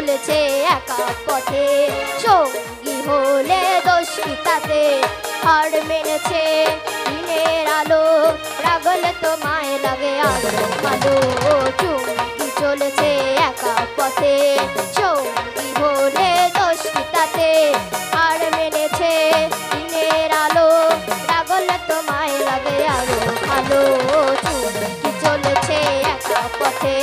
চলেছে একা পথে। সঙ্গী হলে দোষ কি তাতে, হার মেনেছে দিনের আলো, রাগলে তোমায় লাগে আরো ভালো। চুমকি চলেছে একা পথে, সঙ্গী হলে দোষ কি তাতে, হার মেনেছে দিনের আলো, রাগলে তোমায় লাগে আরো ভালো। চুমকি চলেছে একা পথে।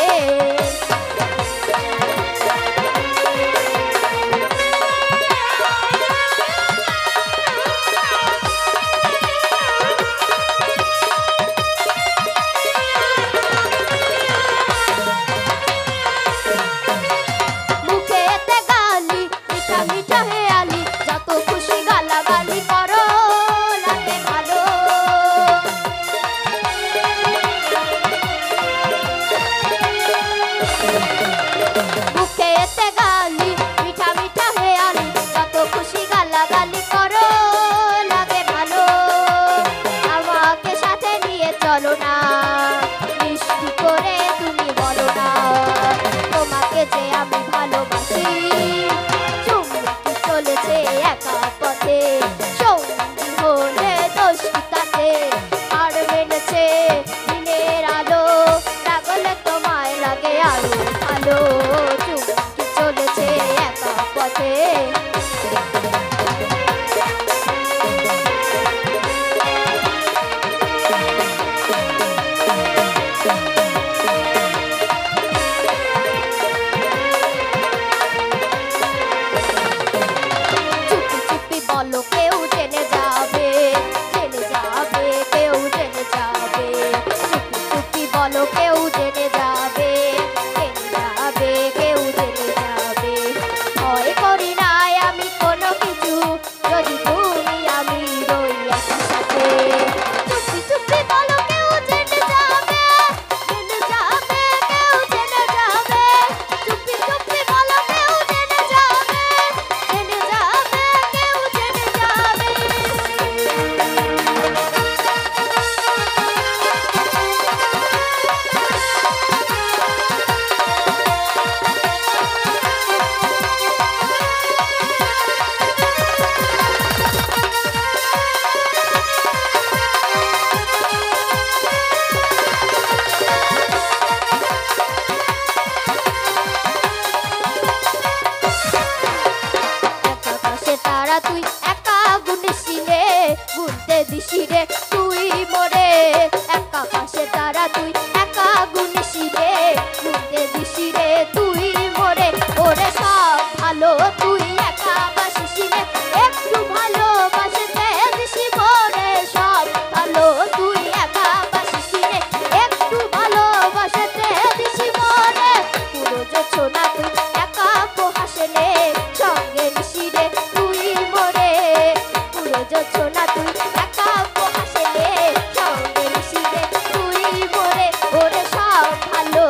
চলো না মিষ্টি করে তুমি বলো না, তোমাকে যে আমি ভালোবাসি। চুমকি চলেছে একা পথে, সঙ্গী হলে দোষ কি তাতে, হার মেনেছে দিনের আলো, রাগলে তোমায় লাগে আরো ভালো। চুমকি চলেছে একা পথে। বলো কেউ জেনে যাবে, জেনে যাবে, কেউ জেনে যাবে। চুপি চুপি বলো কেউ জেনে যাবে, জেনে যাবে, কেউ জেনে যাবে। ভয় করি নাই আমি কোনো কিছু, যদি তুমি আমি রই একসাথে। চুপি চুপি বলো কেউ জেনে যাবে, জেনে যাবে, কেউ জেনে যাবে। চুপি চুপি বলো কেউ জেনে যাবে, জেনে যাবে, কেউ জেনে যাবে। তারা তুই একা গুনছিরে, গুনতে দিছিরে তুই মোরে। একা পাশে তারা তুই একা গুনছিরে, গুনতে দিছিরে তুই মোরে। ওরে সব ভালো তুই একা বাসিসিরে, একটু ভালোবাসতে দিছি মোরে। সব ভালো তুই একা বাসিসিরে, একটু ভালোবাসতে দিছি মোরে। পুরো যোছনা তুই একা হাসলে, সঙ্গে নিশিরে তুই মোরে। পুরো যোছনা তুই একা হাসলে, সঙ্গে নিশিরে তুই মোরে। ওরে সব ভালো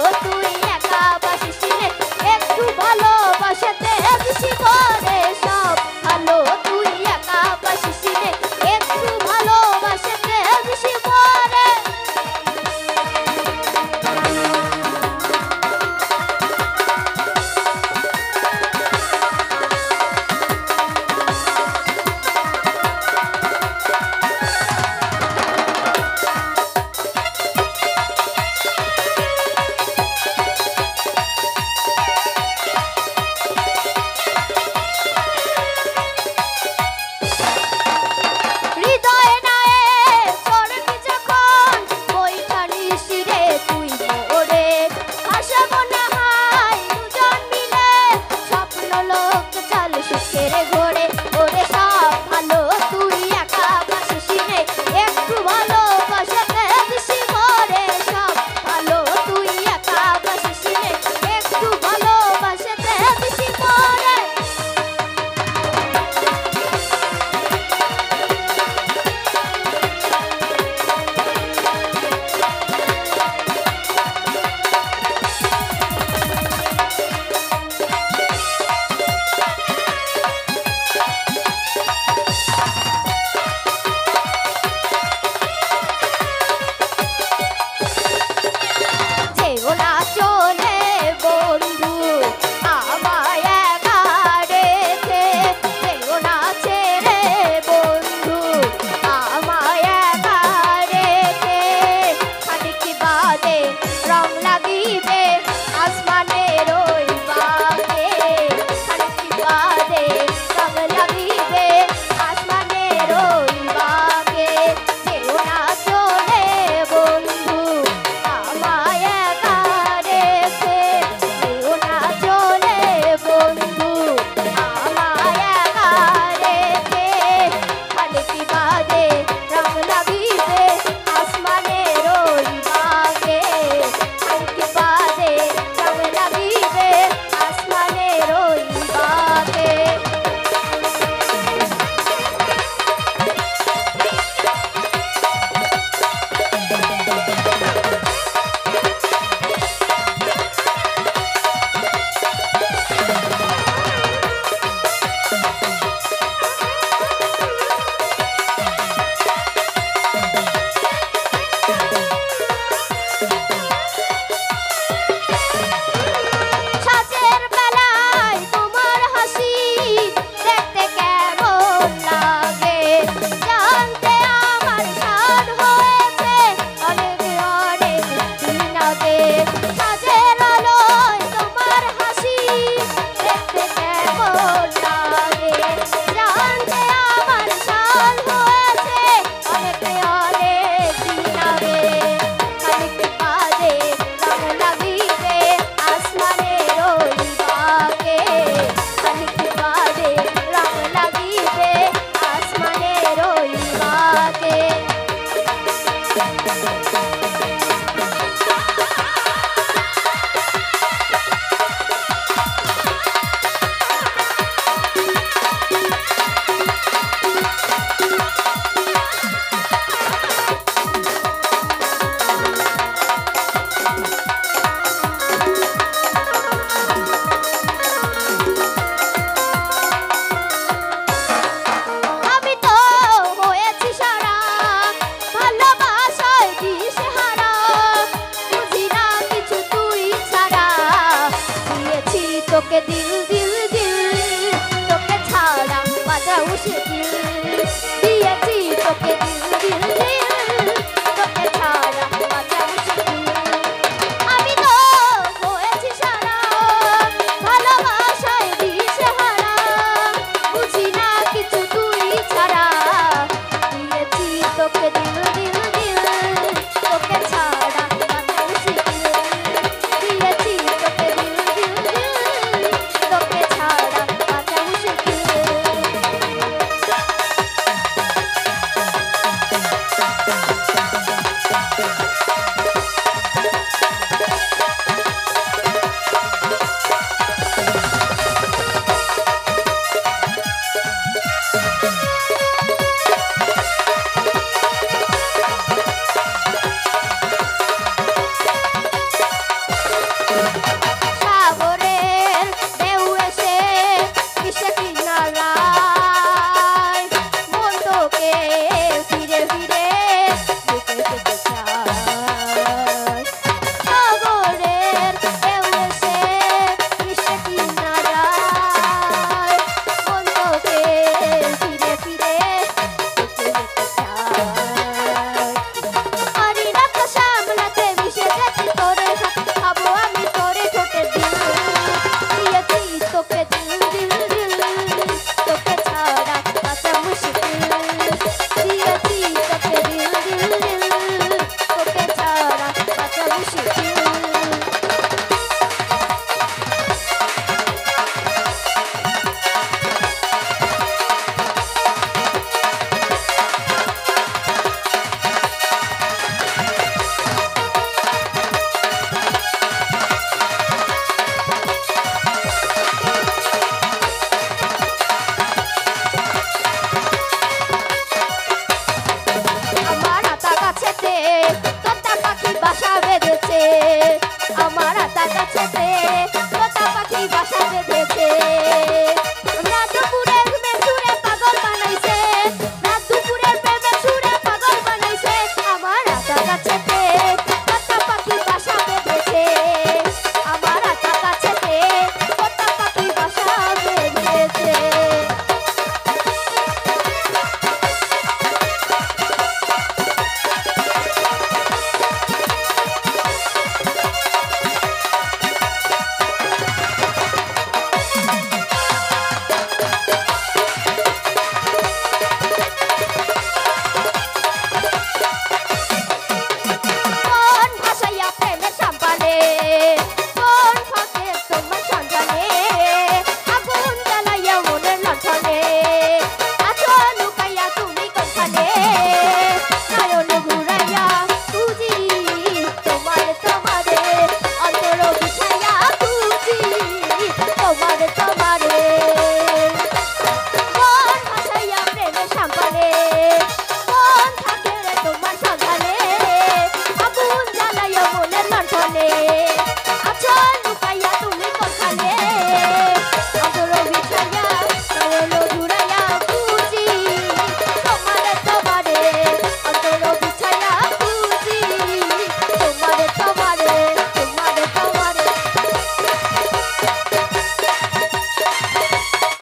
আচল